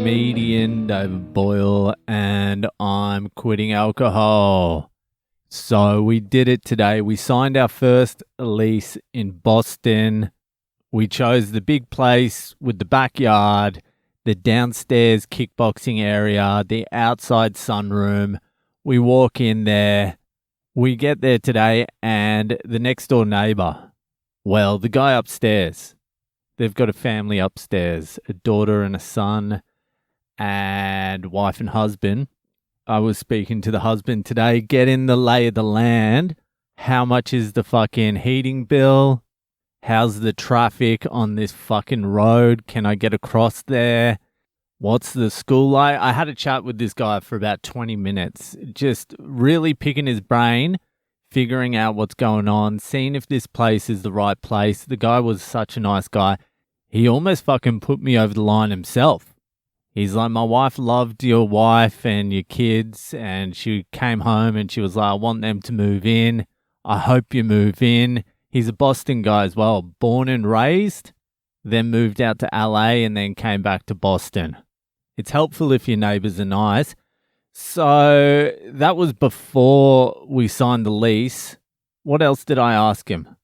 comedian David Boyle, and I'm quitting alcohol. So we did it today. We signed our first lease in Boston. We chose the big place with the backyard, the downstairs kickboxing area, the outside sunroom. We walk in there. We get there today, and the next door neighbor, well, the guy upstairs, they've got a family upstairs, a daughter and a son, and wife and husband. I was speaking to the husband today, getting the lay of the land. How much is the fucking heating bill? How's the traffic on this fucking road? Can I get across there? What's the school like? I had a chat with this guy for about 20 minutes, just really picking his brain, figuring out what's going on, seeing if this place is the right place. The guy was such a nice guy. He almost fucking put me over the line himself. He's like, my wife loved your wife and your kids, and she came home and she was like, I want them to move in. I hope you move in. He's a Boston guy as well, born and raised, then moved out to LA and then came back to Boston. It's helpful if your neighbors are nice. So that was before we signed the lease. What else did I ask him?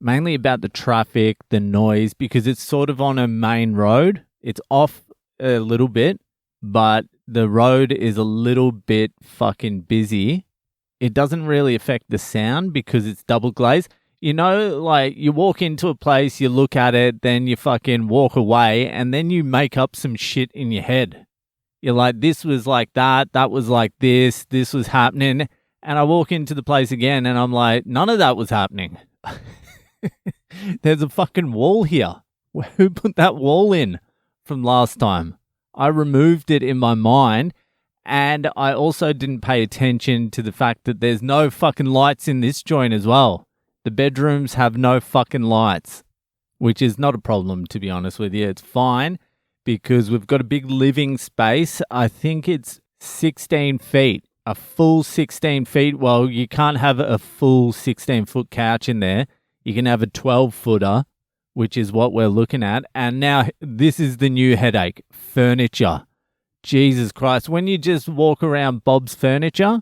Mainly about the traffic, the noise, because it's sort of on a main road. It's off a little bit, but the road is a little bit fucking busy. It doesn't really affect the sound because it's double glazed. You know, like you walk into a place, you look at it, then you fucking walk away, and then you make up some shit in your head. You're like, this was like that was like this was happening. And I walk into the place again and I'm like, none of that was happening. There's a fucking wall here. Who put that wall in from last time? I removed it in my mind, and I also didn't pay attention to the fact that there's no fucking lights in this joint as well. The bedrooms have no fucking lights, which is not a problem, to be honest with you. It's fine because we've got a big living space. I think it's 16 feet, a full 16 feet. Well, you can't have a full 16-foot couch in there. You can have a 12-footer, which is what we're looking at. And now this is the new headache, furniture. Jesus Christ. When you just walk around Bob's Furniture,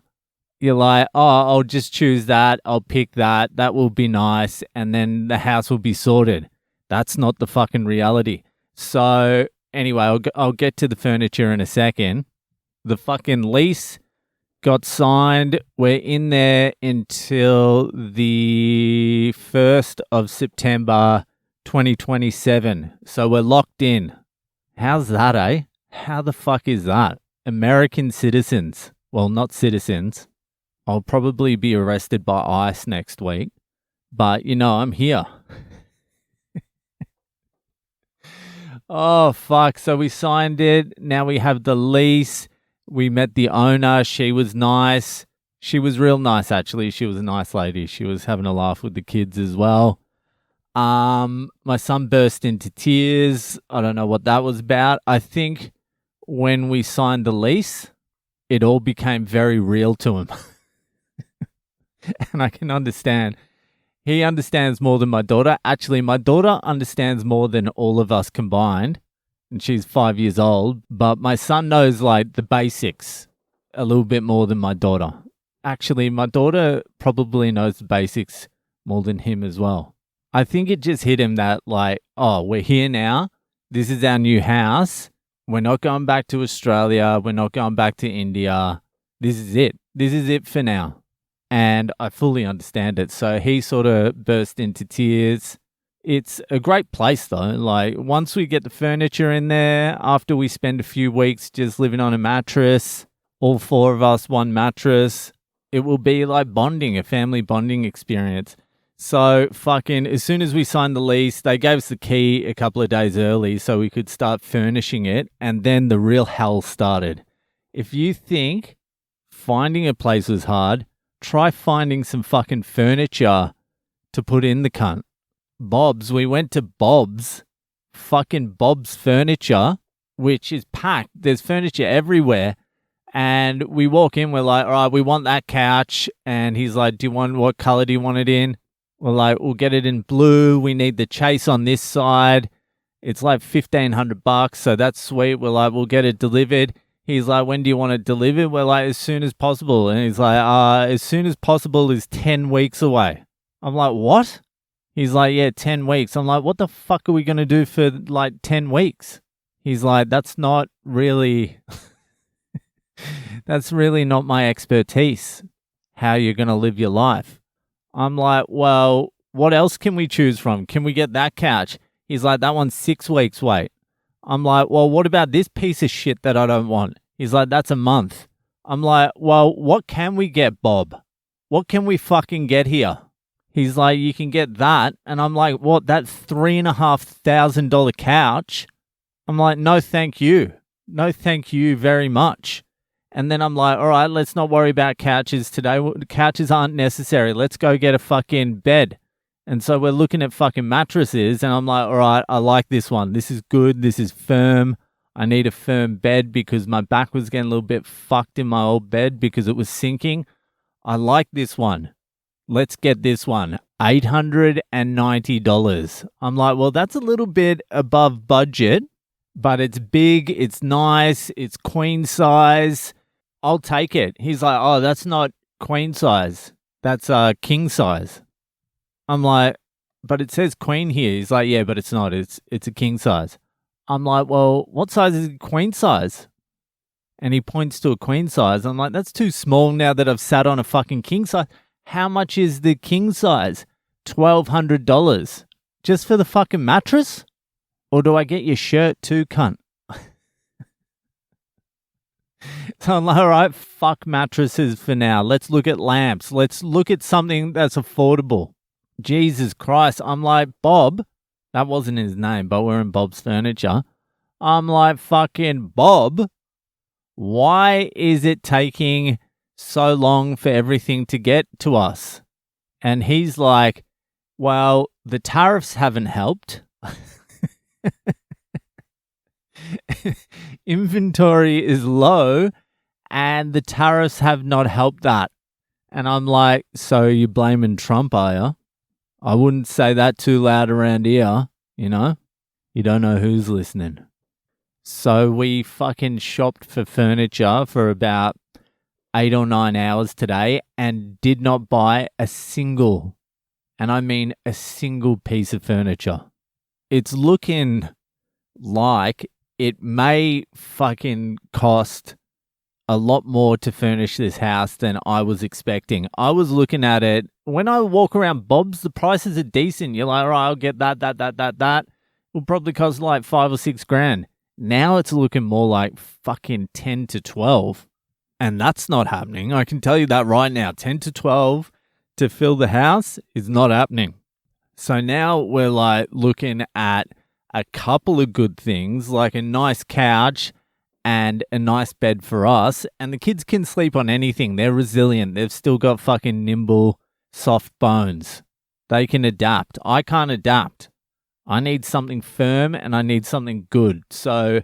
you're like, oh, I'll just choose that. I'll pick that. That will be nice. And then the house will be sorted. That's not the fucking reality. So anyway, I'll get to the furniture in a second. The fucking lease got signed. We're in there until the 1st of September 2027. So we're locked in. How's that, eh? How the fuck is that? American citizens. Well, not citizens. I'll probably be arrested by ICE next week. But, you know, I'm here. Oh, fuck. So we signed it. Now we have the lease. We met the owner. She was nice. She was real nice, actually. She was a nice lady. She was having a laugh with the kids as well. My son burst into tears. I don't know what that was about. I think when we signed the lease, it all became very real to him. And I can understand. He understands more than my daughter. Actually, my daughter understands more than all of us combined. And she's 5 years old. But my son knows like the basics a little bit more than my daughter. Actually, my daughter probably knows the basics more than him as well. I think it just hit him that like, oh, we're here now. This is our new house. We're not going back to Australia. We're not going back to India. This is it. This is it for now. And I fully understand it. So he sort of burst into tears. It's a great place though. Like once we get the furniture in there, after we spend a few weeks just living on a mattress, all four of us, one mattress, it will be like bonding, a family bonding experience. So fucking as soon as we signed the lease, they gave us the key a couple of days early so we could start furnishing it. And then the real hell started. If you think finding a place was hard, try finding some fucking furniture to put in the cunt. Bob's, we went to Bob's, fucking Bob's Furniture, which is packed. There's furniture everywhere. And we walk in, we're like, all right, we want that couch. And he's like, what color do you want it in? We're like, we'll get it in blue. We need the chase on this side. It's like $1,500, so that's sweet. We're like, we'll get it delivered. He's like, when do you want it delivered? We're like, as soon as possible. And he's like, as soon as possible is 10 weeks away. I'm like, what? He's like, yeah, 10 weeks. I'm like, what the fuck are we going to do for like 10 weeks? He's like, that's not really, that's really not my expertise, how you're going to live your life. I'm like, well, what else can we choose from? Can we get that couch? He's like, that one's 6 weeks wait. I'm like, well, what about this piece of shit that I don't want? He's like, that's a month. I'm like, well, what can we get, Bob? What can we fucking get here? He's like, you can get that. And I'm like, what, that $3,500 couch? I'm like, no, thank you. No, thank you very much. And then I'm like, all right, let's not worry about couches today. Couches aren't necessary. Let's go get a fucking bed. And so we're looking at fucking mattresses, and I'm like, all right, I like this one. This is good. This is firm. I need a firm bed because my back was getting a little bit fucked in my old bed because it was sinking. I like this one. Let's get this one. $890. I'm like, well, that's a little bit above budget, but it's big, it's nice, it's queen size. I'll take it. He's like, oh, that's not queen size. That's king size. I'm like, but it says queen here. He's like, yeah, but it's not. It's a king size. I'm like, well, what size is queen size? And he points to a queen size. I'm like, that's too small now that I've sat on a fucking king size. How much is the king size? $1,200. Just for the fucking mattress? Or do I get your shirt too, cunt? So I'm like, all right, fuck mattresses for now. Let's look at lamps. Let's look at something that's affordable. Jesus Christ. I'm like, Bob, that wasn't his name, but we're in Bob's Furniture. I'm like, fucking Bob, why is it taking so long for everything to get to us? And he's like, well, the tariffs haven't helped. Inventory is low and the tariffs have not helped that. And I'm like, so you're blaming Trump, are you? I wouldn't say that too loud around here, you know? You don't know who's listening. So we fucking shopped for furniture for about 8 or 9 hours today and did not buy a single, and I mean a single piece of furniture. It's looking like it may fucking cost a lot more to furnish this house than I was expecting. I was looking at it. When I walk around Bob's, the prices are decent. You're like, all right, I'll get that. Will probably cost like 5 or 6 grand. Now it's looking more like fucking 10 to 12. And that's not happening. I can tell you that right now. 10 to 12 to fill the house is not happening. So now we're like looking at a couple of good things, like a nice couch and a nice bed for us. And the kids can sleep on anything. They're resilient. They've still got fucking nimble, soft bones. They can adapt. I can't adapt. I need something firm and I need something good. So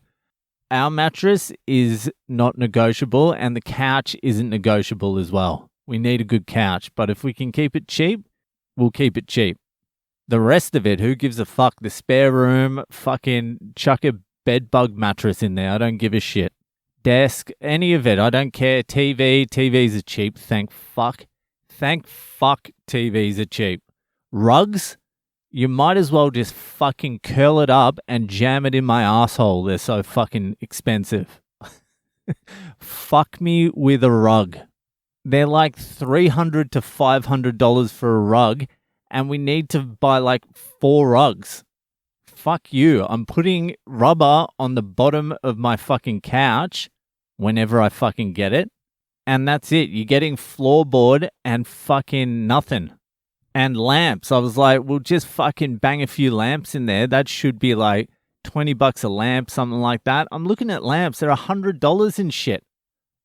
our mattress is not negotiable and the couch isn't negotiable as well. We need a good couch, but if we can keep it cheap, we'll keep it cheap. The rest of it, who gives a fuck? The spare room, fucking chuck a bed bug mattress in there. I don't give a shit. Desk, any of it. I don't care. TVs are cheap. Thank fuck. Thank fuck TVs are cheap. Rugs, you might as well just fucking curl it up and jam it in my asshole. They're so fucking expensive. Fuck me with a rug. They're like $300 to $500 for a rug, and we need to buy like 4 rugs. Fuck you. I'm putting rubber on the bottom of my fucking couch whenever I fucking get it. And that's it. You're getting floorboard and fucking nothing. And lamps. I was like, we'll just fucking bang a few lamps in there. That should be like $20 a lamp, something like that. I'm looking at lamps. They're $100 and shit.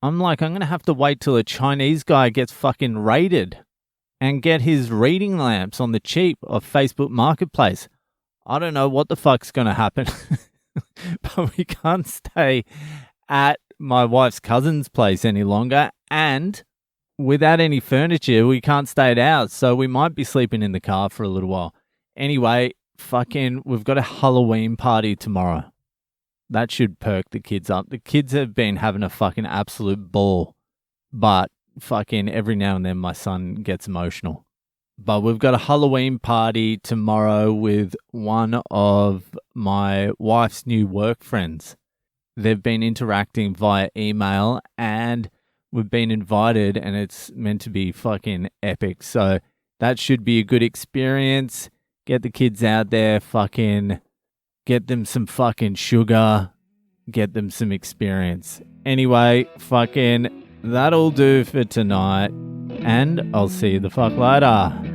I'm like, I'm going to have to wait till a Chinese guy gets fucking raided and get his reading lamps on the cheap of Facebook Marketplace. I don't know what the fuck's going to happen. But we can't stay at my wife's cousin's place any longer. And without any furniture, we can't stay at ours. So we might be sleeping in the car for a little while. Anyway, we've got a Halloween party tomorrow. That should perk the kids up. The kids have been having a fucking absolute ball, but fucking every now and then my son gets emotional. But we've got a Halloween party tomorrow with one of my wife's new work friends. They've been interacting via email and we've been invited and it's meant to be fucking epic. So that should be a good experience. Get the kids out there, fucking get them some fucking sugar, get them some experience. Anyway, fucking that'll do for tonight and I'll see you the fuck later.